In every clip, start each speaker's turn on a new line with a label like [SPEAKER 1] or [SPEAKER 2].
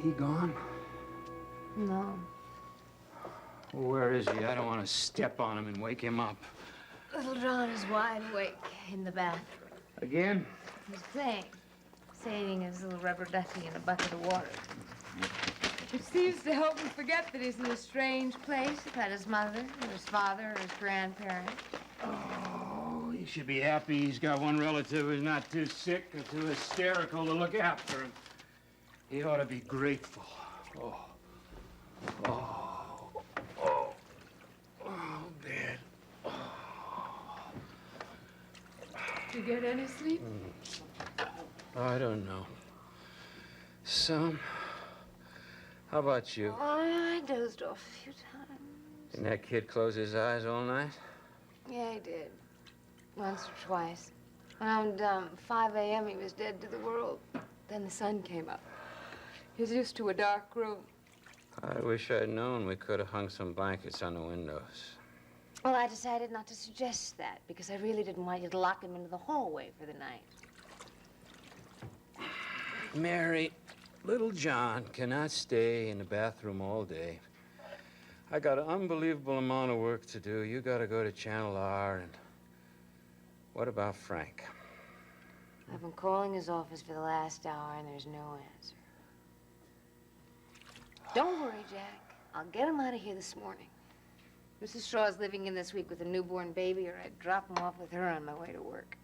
[SPEAKER 1] he gone?
[SPEAKER 2] No.
[SPEAKER 1] Well, where is he? I don't want to step on him and wake him up.
[SPEAKER 2] Little John is wide awake in the bathroom.
[SPEAKER 1] Again?
[SPEAKER 2] He's playing, saving his little rubber ducky in a bucket of water. Which seems to help him forget that he's in a strange place without his mother, or his father, or his grandparents.
[SPEAKER 1] Oh, he should be happy he's got one relative who's not too sick or too hysterical to look after him. He ought to be grateful. Oh. Oh. Oh. Oh, Dad. Oh.
[SPEAKER 2] Did you get any sleep?
[SPEAKER 1] I don't know. Some. How about you?
[SPEAKER 2] Oh, I dozed off a few times.
[SPEAKER 1] Didn't that kid close his eyes all night?
[SPEAKER 2] Yeah, he did. Once or twice. Around 5 a.m., he was dead to the world. Then the sun came up. He was used to a dark room.
[SPEAKER 1] I wish I'd known we could have hung some blankets on the windows.
[SPEAKER 2] Well, I decided not to suggest that because I really didn't want you to lock him into the hallway for the night.
[SPEAKER 1] Mary, little John cannot stay in the bathroom all day. I got an unbelievable amount of work to do. You got to go to Channel R, and what about Frank?
[SPEAKER 2] I've been calling his office for the last hour, and there's no answer. Don't worry, Jack. I'll get him out of here this morning. Mrs. Shaw's living in this week with a newborn baby, or I'd drop him off with her on my way to work.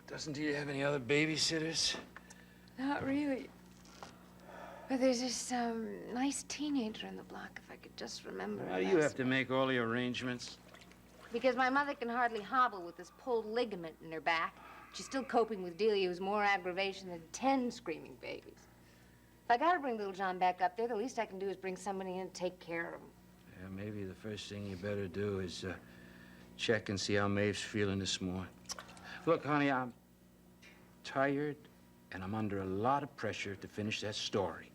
[SPEAKER 1] Doesn't he have any other babysitters?
[SPEAKER 2] Not really. But there's this nice teenager in the block, if I could just remember.
[SPEAKER 1] Why do you have to make all the arrangements?
[SPEAKER 2] Because my mother can hardly hobble with this pulled ligament in her back. She's still coping with Delia, who's more aggravation than 10 screaming babies. If I gotta bring little John back up there, the least I can do is bring somebody in to take care of him.
[SPEAKER 1] Yeah, maybe the first thing you better do is check and see how Maeve's feeling this morning. Look, honey, I'm tired, and I'm under a lot of pressure to finish that story.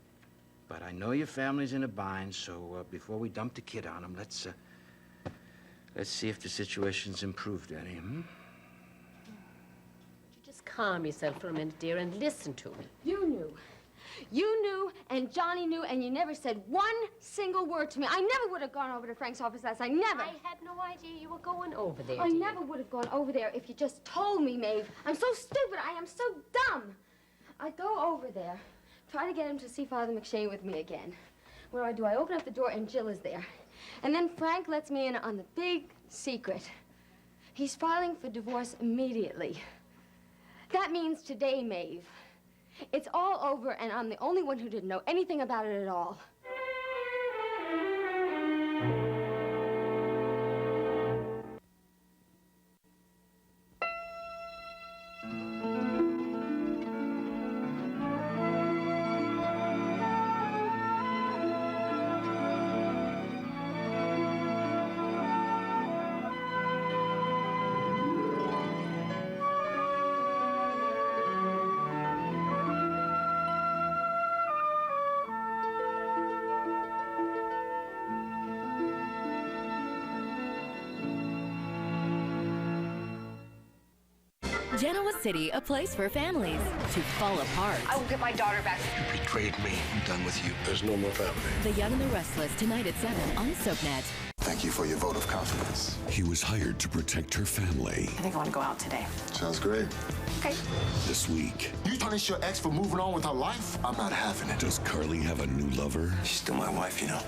[SPEAKER 1] But I know your family's in a bind, so before we dump the kid on them, let's see if the situation's improved any,
[SPEAKER 3] You just calm yourself for a minute, dear, and listen to me.
[SPEAKER 4] You knew. You knew, and Johnny knew, and you never said one single word to me. I never would have gone over to Frank's office last night. Never.
[SPEAKER 3] I had no idea you were going over there,
[SPEAKER 4] I
[SPEAKER 3] dear.
[SPEAKER 4] never would have gone over there if you just told me, Maeve. I'm so stupid. I am so dumb. I go over there, try to get him to see Father McShane with me again. What do? I open up the door, and Jill is there. And then Frank lets me in on the big secret. He's filing for divorce immediately. That means today, Maeve. It's all over, and I'm the only one who didn't know anything about it at all.
[SPEAKER 5] Genoa City, a place for families to fall apart.
[SPEAKER 6] I will get my daughter back.
[SPEAKER 7] You betrayed me. I'm done with you. There's no more family.
[SPEAKER 5] The Young and the Restless, tonight at 7 on SoapNet.
[SPEAKER 7] Thank you for your vote of confidence.
[SPEAKER 8] He was hired to protect her family.
[SPEAKER 6] I think I want to go out today.
[SPEAKER 7] Sounds great.
[SPEAKER 6] Okay.
[SPEAKER 8] This week,
[SPEAKER 7] You punish your ex for moving on with her life? I'm not having it.
[SPEAKER 8] does Carly have a new lover?
[SPEAKER 7] She's still my wife, you know.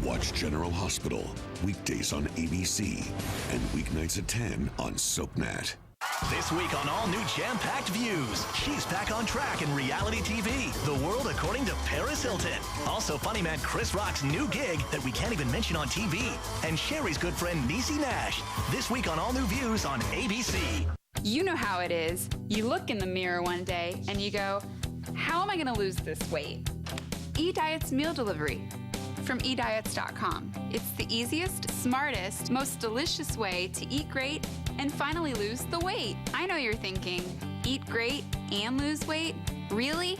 [SPEAKER 8] Watch General Hospital, weekdays on ABC and weeknights at 10 on SoapNet.
[SPEAKER 9] This week on all new jam-packed views, she's back on track in reality TV, The World According to Paris Hilton. Also, funny man Chris Rock's new gig that we can't even mention on TV. And Sherry's good friend Niecy Nash. This week on all new views on ABC.
[SPEAKER 10] You know how it is. You look in the mirror one day and you go, how am I going to lose this weight? eDiets Meal Delivery from eDiets.com. It's the easiest, smartest, most delicious way to eat great and finally lose the weight. I know you're thinking, eat great and lose weight? Really?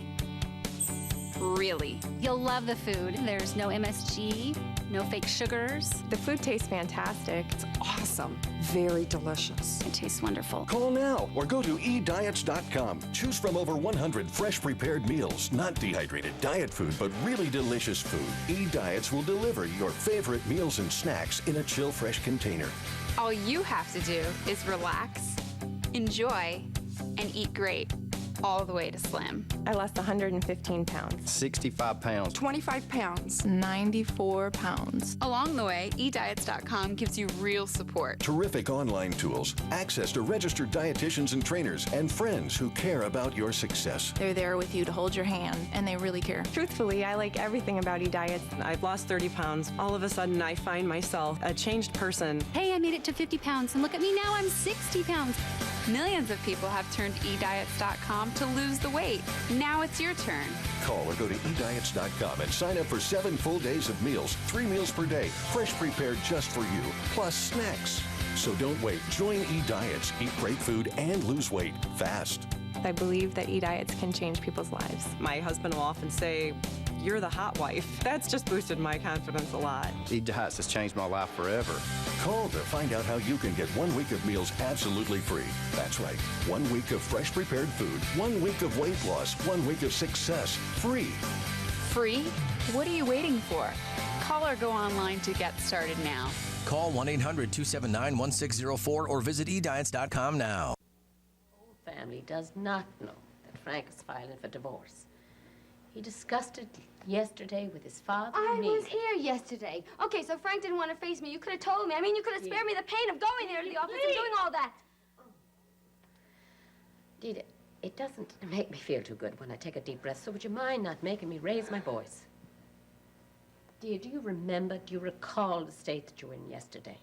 [SPEAKER 10] Really.
[SPEAKER 11] You'll love the food. There's no MSG,
[SPEAKER 10] no fake sugars.
[SPEAKER 11] The food tastes fantastic. It's awesome. Very delicious.
[SPEAKER 10] It tastes wonderful.
[SPEAKER 12] Call now or go to ediets.com. Choose from over 100 fresh prepared meals, not dehydrated diet food, but really delicious food. eDiets will deliver your favorite meals and snacks in a chill fresh container.
[SPEAKER 10] All you have to do is relax, enjoy, and eat great, all the way to slim.
[SPEAKER 11] I lost 115 pounds.
[SPEAKER 13] 65 pounds.
[SPEAKER 11] 25 pounds.
[SPEAKER 10] 94 pounds. Along the way, ediets.com gives you real support.
[SPEAKER 12] Terrific online tools, access to registered dietitians and trainers, and friends who care about your success.
[SPEAKER 14] They're there with you to hold your hand, and they really care.
[SPEAKER 11] Truthfully, I like everything about eDiets. I've lost 30 pounds. All of a sudden, I find myself a changed person.
[SPEAKER 10] Hey, I made it to 50 pounds, and look at me now, I'm 60 pounds. Millions of people have turned ediets.com to lose the weight. Now it's your turn.
[SPEAKER 12] Call or go to ediets.com and sign up for 7 full days of meals, 3 meals per day, fresh prepared just for you, plus snacks. So don't wait. Join eDiets. Eat great food and lose weight fast.
[SPEAKER 11] I believe that eDiets can change people's lives. My husband will often say, "You're the hot wife." That's just boosted my confidence a lot.
[SPEAKER 13] eDiets has changed my life forever.
[SPEAKER 12] Call to find out how you can get 1 week of meals absolutely free. That's right. 1 week of fresh prepared food, 1 week of weight loss, 1 week of success, free.
[SPEAKER 10] Free? What are you waiting for? Call or go online to get started now.
[SPEAKER 15] Call 1-800-279-1604 or visit ediets.com now.
[SPEAKER 3] The family does not know that Frank is filing for divorce. He discussed it yesterday with his father and me.
[SPEAKER 4] I was here yesterday. Okay, so Frank didn't want to face me. You could have told me. I mean, you could have spared me the pain of going there to the office and doing all that.
[SPEAKER 3] Dita, it doesn't make me feel too good when I take a deep breath, so would you mind not making me raise my voice? Dear, do you recall the state that you were in yesterday?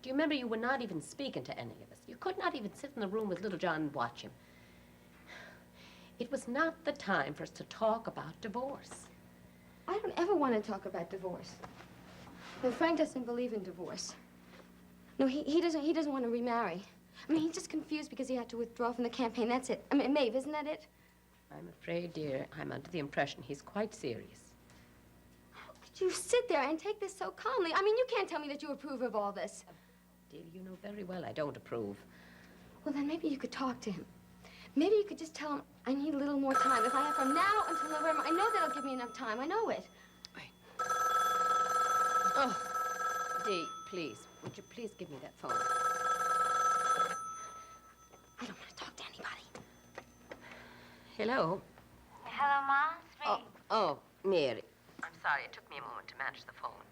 [SPEAKER 3] Do you remember you were not even speaking to any of us? You could not even sit in the room with little John and watch him. It was not the time for us to talk about divorce.
[SPEAKER 4] I don't ever want to talk about divorce. No, Frank doesn't believe in divorce. No, he doesn't want to remarry. I mean, he's just confused because he had to withdraw from the campaign. That's it. I mean, Maeve, isn't that it?
[SPEAKER 3] I'm afraid, dear, I'm under the impression he's quite serious.
[SPEAKER 4] How could you sit there and take this so calmly? I mean, you can't tell me that you approve of all this.
[SPEAKER 3] Dear, you know very well I don't approve.
[SPEAKER 4] Well, then maybe you could talk to him. Maybe you could just tell him I need a little more time. If I have from now until November, I know that'll give me enough time. I know it.
[SPEAKER 3] Wait. Oh, Dee, please, would you please give me that phone?
[SPEAKER 4] I don't want to talk to anybody.
[SPEAKER 3] Hello?
[SPEAKER 2] Hello, Mom. It's me.
[SPEAKER 3] Oh, Mary. I'm sorry, it took me a moment to manage the phone.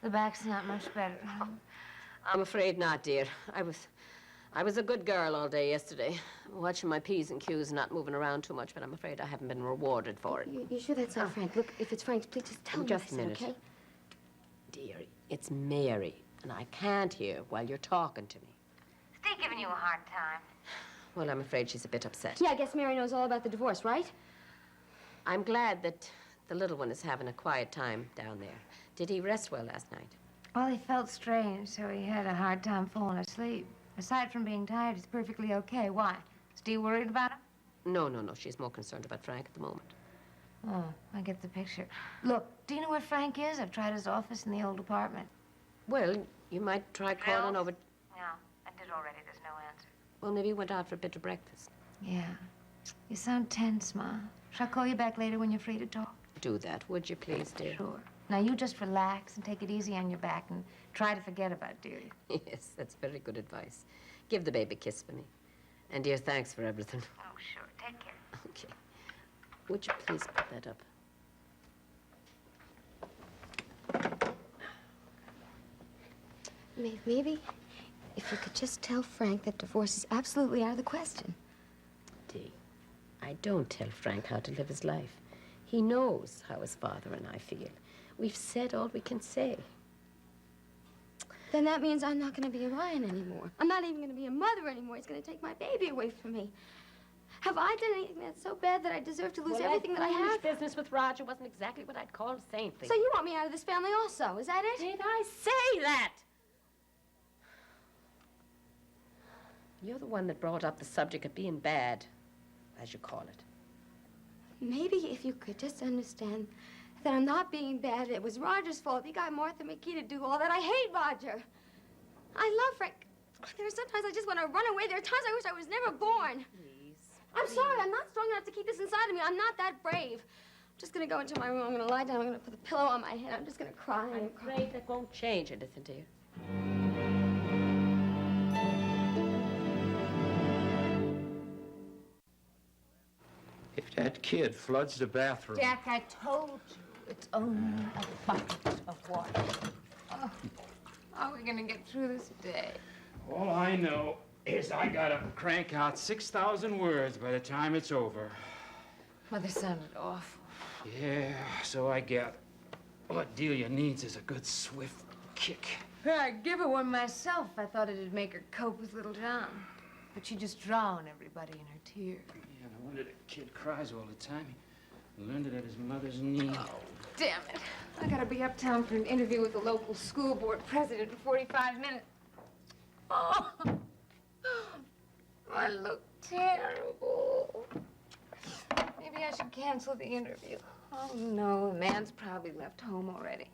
[SPEAKER 2] The back's not much better.
[SPEAKER 3] I'm afraid not, dear. I was a good girl all day yesterday, watching my P's and Q's, not moving around too much, but I'm afraid I haven't been rewarded for it.
[SPEAKER 4] You sure that's not Frank? Look, if it's Frank, please just tell me.
[SPEAKER 3] Just a minute.
[SPEAKER 4] Okay?
[SPEAKER 3] Dear, it's Mary, and I can't hear while you're talking to me.
[SPEAKER 2] Steve giving you a hard time.
[SPEAKER 3] Well, I'm afraid she's a bit upset.
[SPEAKER 4] Yeah, I guess Mary knows all about the divorce, right?
[SPEAKER 3] I'm glad that the little one is having a quiet time down there. Did he rest well last night?
[SPEAKER 2] Well, he felt strange, so he had a hard time falling asleep. Aside from being tired, he's perfectly okay. Why? Steve worried about him?
[SPEAKER 3] No. She's more concerned about Frank at the moment.
[SPEAKER 2] Oh, I get the picture. Look, do you know where Frank is? I've tried his office in the old apartment.
[SPEAKER 3] Well, you might try calling over.
[SPEAKER 2] No, I did already. There's no answer.
[SPEAKER 3] Well, maybe he went out for a bit of breakfast.
[SPEAKER 2] Yeah. You sound tense, Ma. Shall I call you back later when you're free to talk?
[SPEAKER 3] Do that, would you please, dear?
[SPEAKER 2] Sure. Now, you just relax and take it easy on your back and try to forget about it, dearie.
[SPEAKER 3] Yes, that's very good advice. Give the baby a kiss for me. And, dear, thanks for everything.
[SPEAKER 2] Oh, sure. Take care.
[SPEAKER 3] Okay. Would you please put that up?
[SPEAKER 4] Maybe if you could just tell Frank that divorce is absolutely out of the question.
[SPEAKER 3] Dee, I don't tell Frank how to live his life. He knows how his father and I feel. We've said all we can say.
[SPEAKER 4] Then that means I'm not going to be a Ryan anymore. I'm not even going to be a mother anymore. He's going to take my baby away from me. Have I done anything that's so bad that I deserve to lose everything that I have?
[SPEAKER 3] Business with Roger wasn't exactly what I'd call a saint thing.
[SPEAKER 4] So you want me out of this family also, is that it?
[SPEAKER 3] Did I say that? You're the one that brought up the subject of being bad, as you call it.
[SPEAKER 4] Maybe if you could just understand that I'm not being bad. It was Roger's fault. He got Martha McKee to do all that. I hate Roger. I love Frank. There are sometimes I just want to run away. There are times I wish I was never born.
[SPEAKER 3] Please.
[SPEAKER 4] I'm sorry. I'm not strong enough to keep this inside of me. I'm not that brave. I'm just going to go into my room. I'm going to lie down. I'm going to put the pillow on my head. I'm just going to cry.
[SPEAKER 3] I'm afraid that won't change anything, dear.
[SPEAKER 1] If that kid floods the bathroom...
[SPEAKER 2] Jack, I told you it's only a bucket of water. Oh, how are we going to get through this day?
[SPEAKER 1] All I know is I gotta crank out 6,000 words by the time it's over.
[SPEAKER 2] Mother sounded awful.
[SPEAKER 1] Yeah, so I get. What Delia needs is a good, swift kick.
[SPEAKER 2] I'd give her one myself. I thought it'd make her cope with little John. But she'd just drown everybody in her tears.
[SPEAKER 1] Yeah, no wonder that kid cries all the time. He learned it at his mother's knee.
[SPEAKER 2] Oh, damn it. I gotta be uptown for an interview with the local school board president in 45 minutes. Oh, I look terrible. Maybe I should cancel the interview. Oh, no, the man's probably left home already.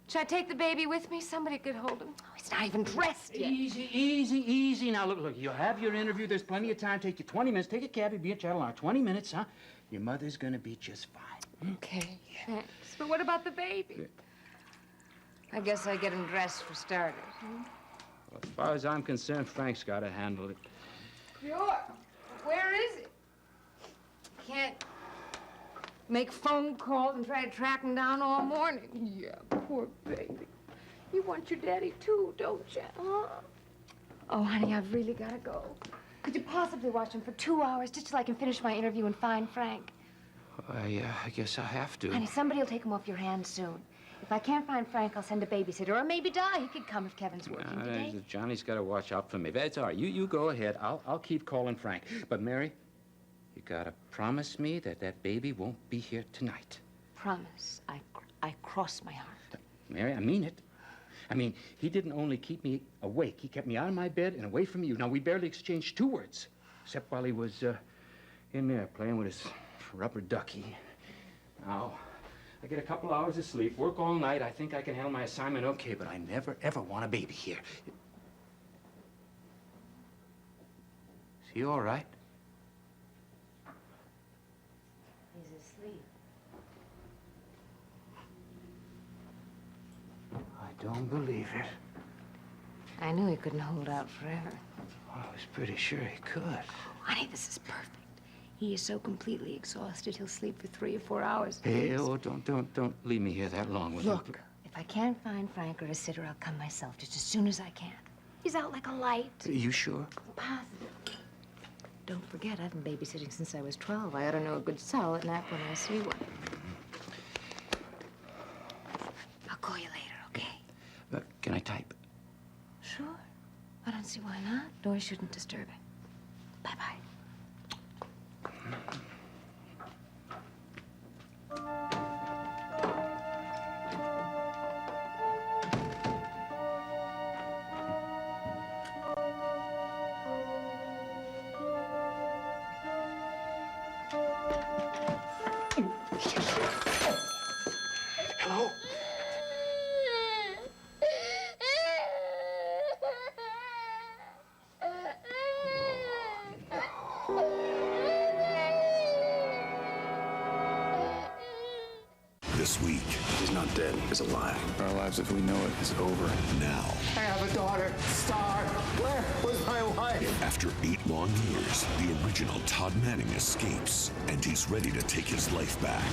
[SPEAKER 2] Should I take the baby with me? Somebody could hold him. Oh, he's not even dressed yet.
[SPEAKER 1] Easy, easy, easy. Now, look, you'll have your interview. There's plenty of time. Take you 20 minutes. Take a cab. You'll be at Channel 20 minutes, huh? Your mother's gonna be just fine.
[SPEAKER 2] Okay, thanks. But what about the baby?
[SPEAKER 1] Yeah.
[SPEAKER 2] I guess I get him dressed for starters.
[SPEAKER 1] Well, as far as I'm concerned, Frank's gotta handle it.
[SPEAKER 2] Sure. Where is it? Can't make phone calls and try to track him down all morning. Yeah, poor baby. You want your daddy too, don't you? Huh? Oh, honey, I've really gotta go. Could you possibly watch him for 2 hours just till I can finish my interview and find Frank?
[SPEAKER 1] I guess I have to.
[SPEAKER 2] Honey, somebody will take him off your hands soon. If I can't find Frank, I'll send a babysitter, or maybe Di. He could come if Kevin's working today.
[SPEAKER 1] Johnny's got to watch out for me. That's all right. You go ahead. I'll keep calling Frank. But, Mary, you got to promise me that that baby won't be here tonight.
[SPEAKER 2] Promise. I cross my heart.
[SPEAKER 1] Mary, I mean it. I mean, he didn't only keep me awake. He kept me out of my bed and away from you. Now, we barely exchanged 2 words, except while he was in there playing with his rubber ducky. Now, I get a couple hours of sleep, work all night. I think I can handle my assignment okay, but I never, ever want a baby here. Is he all right?
[SPEAKER 2] He's asleep.
[SPEAKER 1] I don't believe it.
[SPEAKER 2] I knew he couldn't hold out forever.
[SPEAKER 1] I was pretty sure he could.
[SPEAKER 2] Honey, this is perfect. He is so completely exhausted, he'll sleep for 3 or 4 hours.
[SPEAKER 1] Hey, oh, don't leave me here that long with him.
[SPEAKER 2] Look, if I can't find Frank or a sitter, I'll come myself just as soon as I can. He's out like a light.
[SPEAKER 1] You sure?
[SPEAKER 2] Positive. Don't forget, I've been babysitting since I was 12. I ought to know a good solid nap when I see one. I'll call you later, okay?
[SPEAKER 1] Can I type?
[SPEAKER 2] Sure. I don't see why not. Doors shouldn't disturb him. Bye-bye.
[SPEAKER 1] Hello?
[SPEAKER 8] This week.
[SPEAKER 16] He's not dead. He's alive. Our lives, as we know it, is over.
[SPEAKER 8] Now.
[SPEAKER 7] I have a daughter. Star. Where was my wife?
[SPEAKER 8] After 8 long years, the original Todd Manning escapes, and he's ready to take his life back.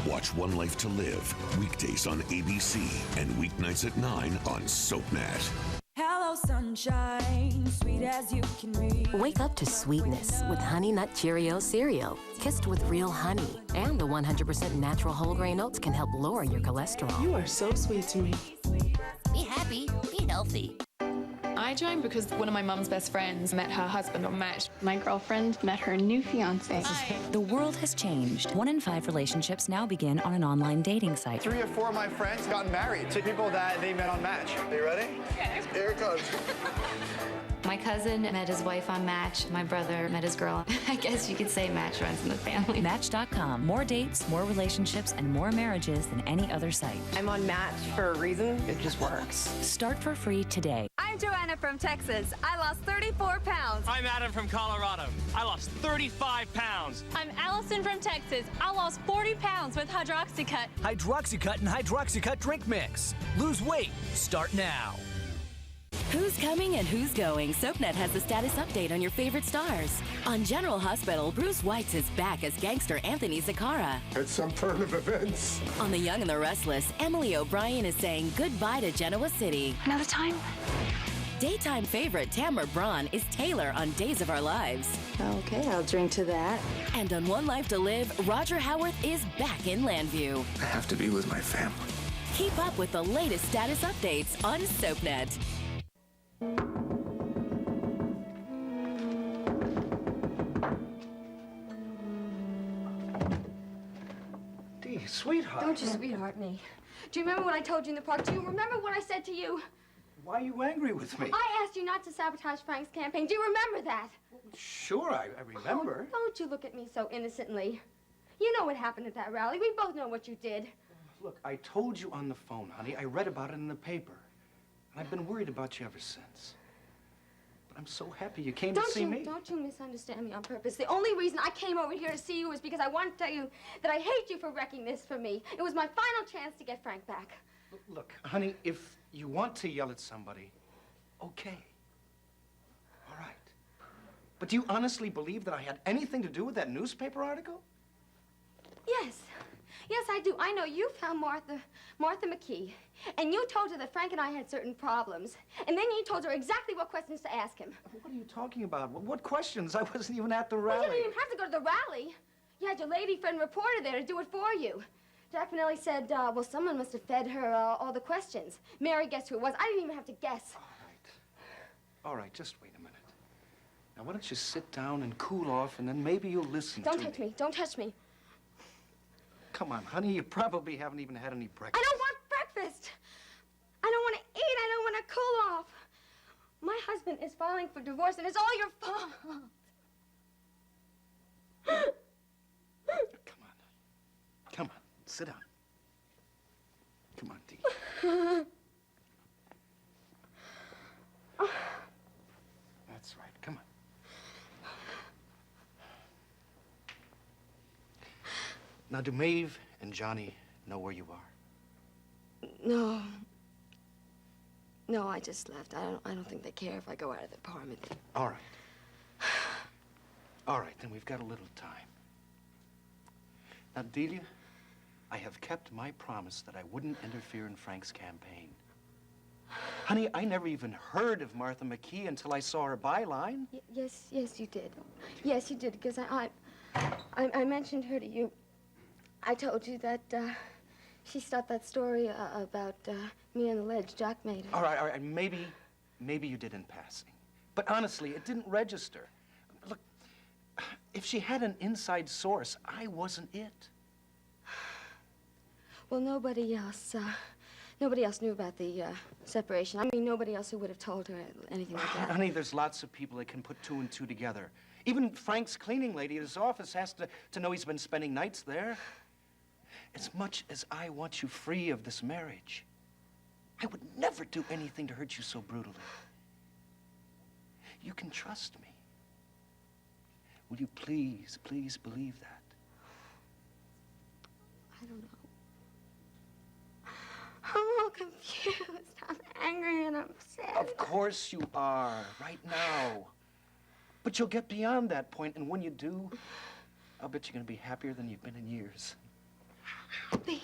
[SPEAKER 8] Watch One Life to Live, weekdays on ABC, and weeknights at 9 on SoapNet.
[SPEAKER 17] Hello, sunshine, sweet as you can be.
[SPEAKER 18] Wake up to sweetness with Honey Nut Cheerios cereal, kissed with real honey. And the 100% natural whole grain oats can help lower your cholesterol.
[SPEAKER 19] You are so sweet to me.
[SPEAKER 18] Be happy, be healthy.
[SPEAKER 14] I joined because one of my mum's best friends met her husband on Match. My girlfriend met her new fiance.
[SPEAKER 5] The world has changed. 1 in 5 relationships now begin on an online dating site.
[SPEAKER 20] 3 or 4 of my friends got married to people that they met on Match. Are you ready?
[SPEAKER 14] Yeah.
[SPEAKER 20] Here it comes.
[SPEAKER 19] My cousin met his wife on Match. My brother met his girl. I guess you could say Match runs in the family.
[SPEAKER 5] Match.com. More dates, more relationships, and more marriages than any other site.
[SPEAKER 11] I'm on Match for a reason. It just works.
[SPEAKER 5] Start for free today.
[SPEAKER 20] I'm Joanna from Texas. I lost 34 pounds.
[SPEAKER 21] I'm Adam from Colorado. I lost 35 pounds.
[SPEAKER 22] I'm Allison from Texas. I lost 40 pounds with Hydroxycut.
[SPEAKER 23] Hydroxycut and Hydroxycut drink mix. Lose weight. Start now.
[SPEAKER 24] Who's coming and who's going? SoapNet has the status update on your favorite stars. On General Hospital, Bruce Weitz is back as gangster Anthony Zaccara.
[SPEAKER 7] It's some turn of events.
[SPEAKER 24] On The Young and the Restless, Emily O'Brien is saying goodbye to Genoa City.
[SPEAKER 6] Another time?
[SPEAKER 24] Daytime favorite Tamara Braun is Taylor on Days of Our Lives.
[SPEAKER 6] Okay, I'll drink to that.
[SPEAKER 24] And on One Life to Live, Roger Howarth is back in Landview.
[SPEAKER 16] I have to be with my family.
[SPEAKER 24] Keep up with the latest status updates on SoapNet.
[SPEAKER 1] Dee, sweetheart.
[SPEAKER 4] Don't you sweetheart me. Do you remember what I told you in the park? Do you remember what I said to you?
[SPEAKER 1] Why are you angry with me?
[SPEAKER 4] I asked you not to sabotage Frank's campaign. Do you remember that?
[SPEAKER 1] Sure, I remember.
[SPEAKER 4] Oh, don't you look at me so innocently. You know what happened at that rally. We both know what you did.
[SPEAKER 1] Look, I told you on the phone, honey. I read about it in the paper. And I've been worried about you ever since. But I'm so happy you came to see me.
[SPEAKER 4] Don't you misunderstand me on purpose. The only reason I came over here to see you is because I wanted to tell you that I hate you for wrecking this for me. It was my final chance to get Frank back.
[SPEAKER 1] Look, honey, if you want to yell at somebody, okay. All right. But do you honestly believe that I had anything to do with that newspaper article?
[SPEAKER 4] Yes. Yes, I do. I know you found Martha McKee, and you told her that Frank and I had certain problems, and then you told her exactly what questions to ask him.
[SPEAKER 1] What are you talking about? What questions? I wasn't even at the rally.
[SPEAKER 4] Well, you didn't even have to go to the rally. You had your lady friend reporter there to do it for you. Jack Finelli said, well, someone must have fed her all the questions. Mary guessed who it was. I didn't even have to guess.
[SPEAKER 1] All right, just wait a minute. Now, why don't you sit down and cool off, and then maybe you'll listen to me.
[SPEAKER 4] Don't touch me. Don't touch me.
[SPEAKER 1] Come on, honey, you probably haven't even had any breakfast.
[SPEAKER 4] I don't want breakfast. I don't want to eat. I don't want to cool off. My husband is filing for divorce, and it's all your fault.
[SPEAKER 1] Come on, sit down. Come on, Dee. That's right, come on. Now, do Maeve and Johnny know where you are?
[SPEAKER 4] No. No, I just left. I don't think they care if I go out of the apartment.
[SPEAKER 1] All right. All right, then we've got a little time. Now, Delia, I have kept my promise that I wouldn't interfere in Frank's campaign. Honey, I never even heard of Martha McKee until I saw her byline.
[SPEAKER 4] Yes, you did. Yes, you did, because I mentioned her to you. I told you that she stopped that story about me on the ledge. Jack made her.
[SPEAKER 1] All right, maybe you did in passing. But honestly, it didn't register. Look, if she had an inside source, I wasn't it.
[SPEAKER 4] Well, nobody else knew about the separation. I mean, nobody else who would have told her anything like that.
[SPEAKER 1] Honey, there's lots of people that can put two and two together. Even Frank's cleaning lady at his office has to know he's been spending nights there. As much as I want you free of this marriage, I would never do anything to hurt you so brutally. You can trust me. Will you please believe that?
[SPEAKER 4] I don't know. I'm all confused. I'm angry and I'm sad.
[SPEAKER 1] Of course you are, right now. But you'll get beyond that point, and when you do, I'll bet you're going to be happier than you've been in years.
[SPEAKER 4] Happy?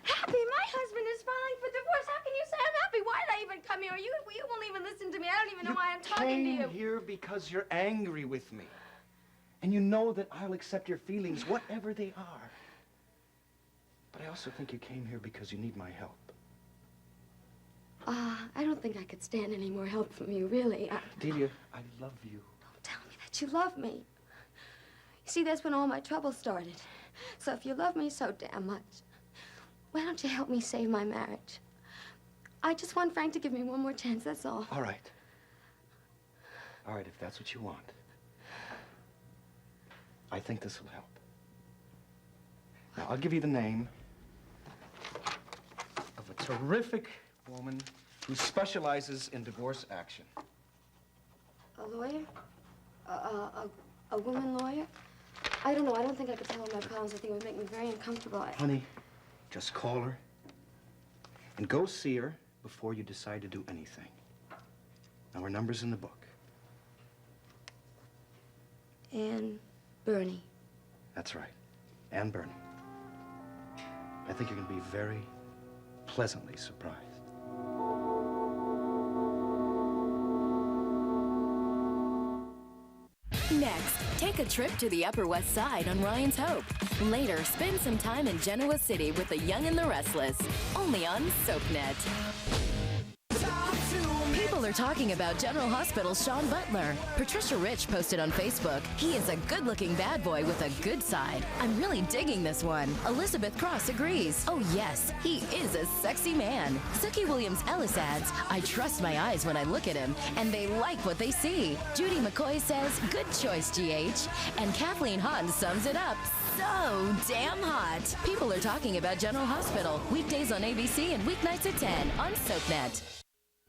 [SPEAKER 4] Happy? My husband is filing for divorce. How can you say I'm happy? Why did I even come here? You won't even listen to me. I don't even know why I'm talking to you.
[SPEAKER 1] You came here because you're angry with me. And you know that I'll accept your feelings, whatever they are. But I also think you came here because you need my help.
[SPEAKER 4] I don't think I could stand any more help from you, really.
[SPEAKER 1] Delia, I love you.
[SPEAKER 4] Don't tell me that you love me. You see, that's when all my trouble started. So if you love me so damn much, why don't you help me save my marriage? I just want Frank to give me one more chance, that's all.
[SPEAKER 1] All right.
[SPEAKER 9] All right, if that's what you want. I think this will help. Now, I'll give you the name of a terrific woman who specializes in divorce action.
[SPEAKER 4] A lawyer? A woman lawyer? I don't know. I don't think I could tell her my problems. I think it would make me very uncomfortable.
[SPEAKER 9] Honey, just call her and go see her before you decide to do anything. Now, her number's in the book.
[SPEAKER 4] Anne Bernie.
[SPEAKER 9] That's right. Anne Bernie. I think you're going to be very pleasantly surprised.
[SPEAKER 24] Next, take a trip to the Upper West Side on Ryan's Hope. Later, spend some time in Genoa City with the Young and the Restless. Only on SoapNet. People are talking about General Hospital's Sean Butler. Patricia Rich posted on Facebook, he is a good-looking bad boy with a good side. I'm really digging this one. Elizabeth Cross agrees. Oh yes, he is a sexy man. Suki Williams-Ellis adds, I trust my eyes when I look at him, and they like what they see. Judy McCoy says, good choice, GH. And Kathleen Hahn sums it up, so damn hot. People are talking about General Hospital, weekdays on ABC and weeknights at 10 on SoapNet.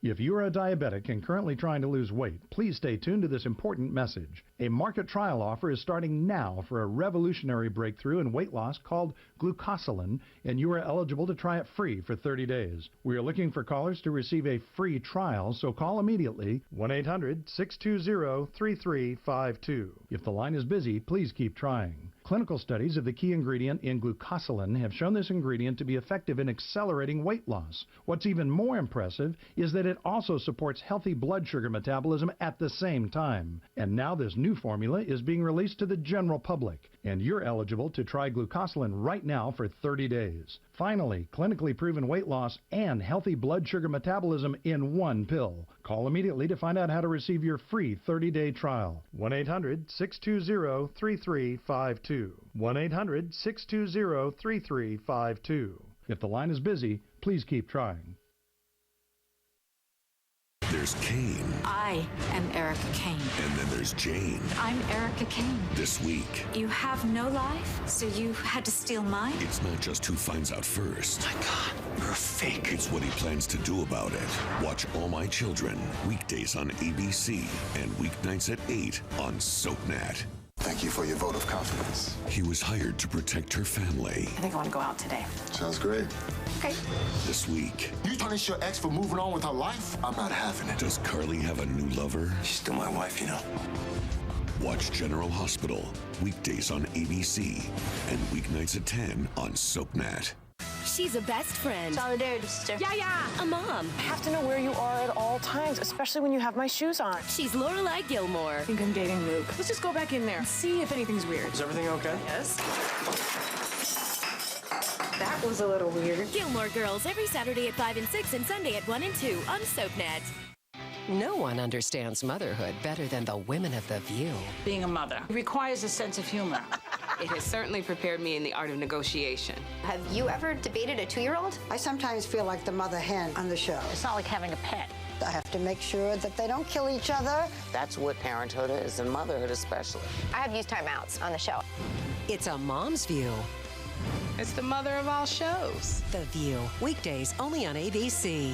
[SPEAKER 10] If you are a diabetic and currently trying to lose weight, please stay tuned to this important message. A market trial offer is starting now for a revolutionary breakthrough in weight loss called glucosilin, and you are eligible to try it free for 30 days. We are looking for callers to receive a free trial, so call immediately 1-800-620-3352. If the line is busy, please keep trying. Clinical studies of the key ingredient in glucosilin have shown this ingredient to be effective in accelerating weight loss. What's even more impressive is that it also supports healthy blood sugar metabolism at the same time. And now this new formula is being released to the general public, and you're eligible to try glucosilin right now for 30 days. Finally, clinically proven weight loss and healthy blood sugar metabolism in one pill. Call immediately to find out how to receive your free 30-day trial. 1-800-620-3352. 1-800-620-3352. If the line is busy, please keep trying.
[SPEAKER 8] There's Kane.
[SPEAKER 12] I am Erica Kane.
[SPEAKER 8] And then there's Jane.
[SPEAKER 12] I'm Erica Kane.
[SPEAKER 8] This week,
[SPEAKER 12] You have no life, so you had to steal mine?
[SPEAKER 8] it's not just who finds out first.
[SPEAKER 9] My God, you're a fake.
[SPEAKER 8] It's what he plans to do about it. Watch All My Children, weekdays on ABC and weeknights at 8 on SoapNet.
[SPEAKER 7] Thank you for your vote of confidence.
[SPEAKER 8] He was hired to protect her family.
[SPEAKER 12] I think I want to go out today.
[SPEAKER 7] Sounds great.
[SPEAKER 12] Okay.
[SPEAKER 8] This week,
[SPEAKER 7] You punish your ex for moving on with her life? I'm not having it.
[SPEAKER 8] does Carly have a new lover?
[SPEAKER 16] She's still my wife, you know.
[SPEAKER 8] Watch General Hospital, weekdays on ABC and weeknights at 10 on SoapNet.
[SPEAKER 24] She's a best friend.
[SPEAKER 13] Solidarity, sister.
[SPEAKER 24] Yeah. A mom.
[SPEAKER 13] I have to know where you are at all times, especially when you have my shoes on.
[SPEAKER 24] She's Lorelai Gilmore.
[SPEAKER 13] I think I'm dating Luke. Let's just go back in there and see if anything's weird.
[SPEAKER 16] Is everything okay?
[SPEAKER 13] Yes. That was a little weird.
[SPEAKER 24] Gilmore Girls every Saturday at 5 and 6 and Sunday at 1 and 2 on SoapNet.
[SPEAKER 18] No one understands motherhood better than the women of The View.
[SPEAKER 25] Being a mother requires a sense of humor.
[SPEAKER 26] It has certainly prepared me in the art of negotiation.
[SPEAKER 2] Have you ever debated a 2-year-old?
[SPEAKER 27] I sometimes feel like the mother hen on the show.
[SPEAKER 25] It's not like having a pet.
[SPEAKER 27] I have to make sure that they don't kill each other.
[SPEAKER 28] That's what parenthood is, and motherhood especially.
[SPEAKER 2] I have used timeouts on the show.
[SPEAKER 18] It's a mom's view.
[SPEAKER 26] It's the mother of all shows.
[SPEAKER 18] The View, weekdays only on ABC.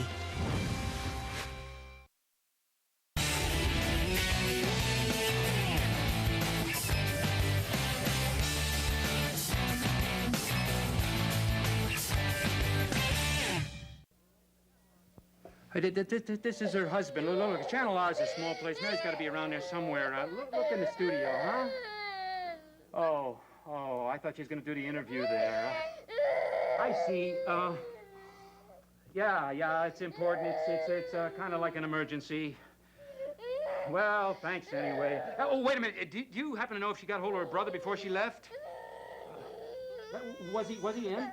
[SPEAKER 1] This is her husband. Look, Channel R is a small place. Mary's got to be around there somewhere. Look in the studio, huh? Oh, I thought she was going to do the interview there. I see. Yeah, it's important. It's kind of like an emergency. Well, thanks anyway. Oh, wait a minute. Do you happen to know if she got hold of her brother before she left? Was he in?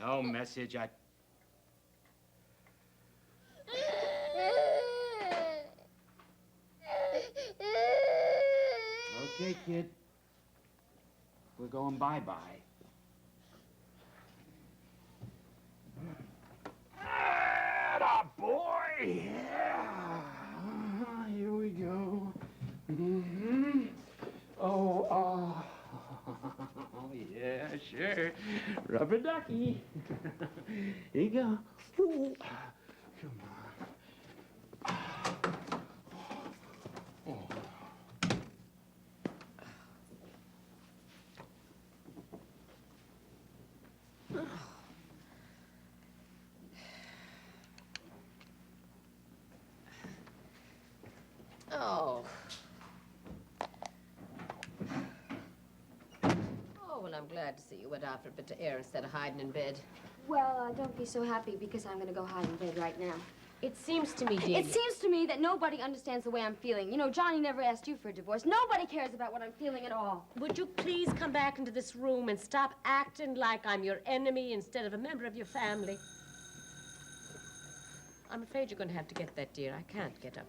[SPEAKER 1] No message. Okay, kid. We're going bye-bye. Atta boy! Rubber ducky. Here you go. Ooh. Come on.
[SPEAKER 3] Oh. Oh, well, I'm glad to see you went out for a bit of air instead of hiding in bed.
[SPEAKER 4] Well, don't be so happy because I'm gonna go hide in bed right now.
[SPEAKER 3] It seems to me, Delia.
[SPEAKER 4] It seems to me that nobody understands the way I'm feeling. You know, Johnny never asked you for a divorce. Nobody cares about what I'm feeling at all.
[SPEAKER 5] Would you please come back into this room and stop acting like I'm your enemy instead of a member of your family? I'm afraid you're going to have to get that, dear. I can't get up.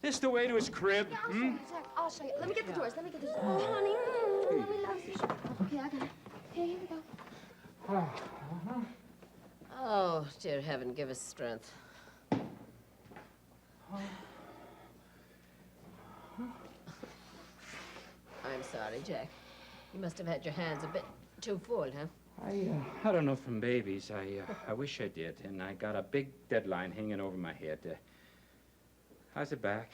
[SPEAKER 1] This the way to his crib?
[SPEAKER 4] Yeah, I'll show you. Let me get the doors. Let me get the doors. Oh, honey. Mommy loves you. Okay, I got it. Here we go.
[SPEAKER 3] Oh, dear heaven, give us strength. I'm sorry, Jack. You must have had your hands a bit too full, huh?
[SPEAKER 1] I don't know from babies. I wish I did, and I got a big deadline hanging over my head. How's it back?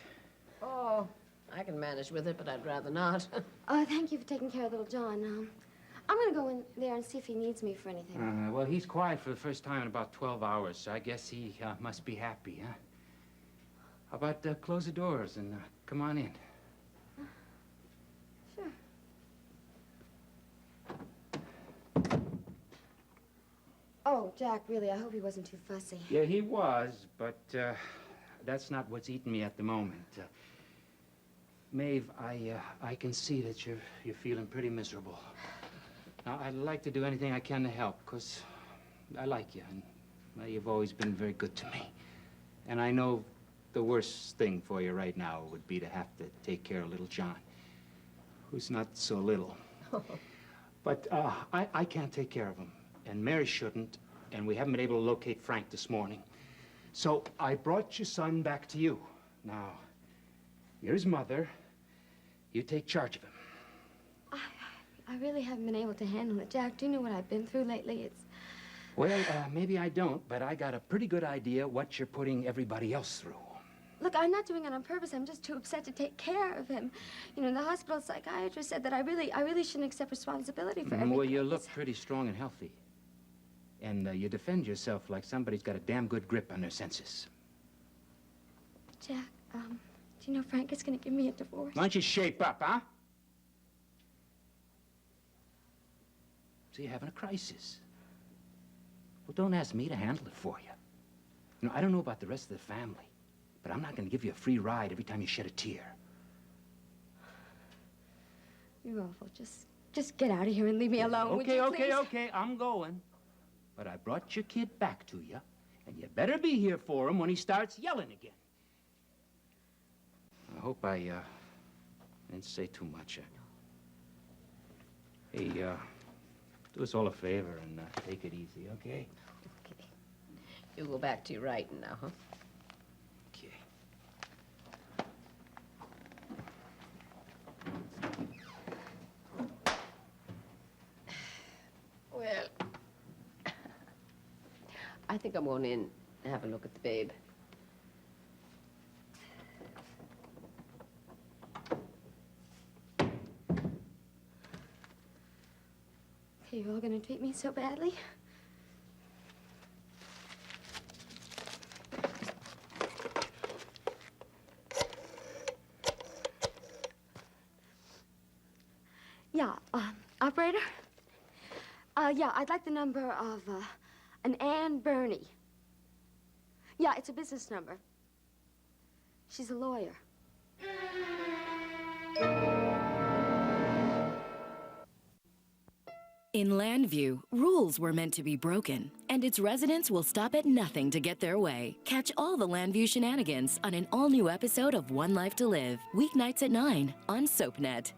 [SPEAKER 3] Oh, I can manage with it, but I'd rather not.
[SPEAKER 4] Thank you for taking care of little John. I'm gonna go in there and see if he needs me for anything.
[SPEAKER 1] Well, he's quiet for the first time in about 12 hours, so I guess he must be happy, huh? How about close the doors and come on in?
[SPEAKER 4] Sure. Oh, Jack, really, I hope he wasn't too fussy.
[SPEAKER 1] Yeah, he was, but that's not what's eating me at the moment. Maeve, I can see that you're feeling pretty miserable. Now, I'd like to do anything I can to help, because I like you, and well, you've always been very good to me. And I know the worst thing for you right now would be to have to take care of little John, who's not so little. But I can't take care of him, and Mary shouldn't, and we haven't been able to locate Frank this morning. So I brought your son back to you. Now, you're his mother. You take charge of him.
[SPEAKER 4] I really haven't been able to handle it. Jack, do you know what I've been through lately?
[SPEAKER 1] Well, maybe I don't, but I got a pretty good idea what you're putting everybody else through.
[SPEAKER 4] Look, I'm not doing it on purpose. I'm just too upset to take care of him. You know, the hospital psychiatrist said that I really shouldn't accept responsibility for everything.
[SPEAKER 1] Well, you look pretty strong and healthy. And you defend yourself like somebody's got a damn good grip on their senses.
[SPEAKER 4] Jack, do you know Frank is going to give me a divorce?
[SPEAKER 1] Why don't you shape up, huh? So you're having a crisis. Well, don't ask me to handle it for you. You know, I don't know about the rest of the family, but I'm not going to give you a free ride every time you shed a tear.
[SPEAKER 4] You're awful. Just get out of here and leave me alone, would you, please?
[SPEAKER 1] Okay, I'm going. But I brought your kid back to you, and you better be here for him when he starts yelling again. I hope I didn't say too much. Hey, do us all a favor and take it easy, okay?
[SPEAKER 3] Okay. You go back to your writing now, huh?
[SPEAKER 1] Okay.
[SPEAKER 3] Well, I think I'm going in and have a look at the babe.
[SPEAKER 4] Are you all going to treat me so badly? Yeah, operator? Yeah, I'd like the number of, an Ann Burney. Yeah, it's a business number. She's a lawyer.
[SPEAKER 24] In Landview, rules were meant to be broken, and its residents will stop at nothing to get their way. Catch all the Landview shenanigans on an all-new episode of One Life to Live, weeknights at 9 on SoapNet.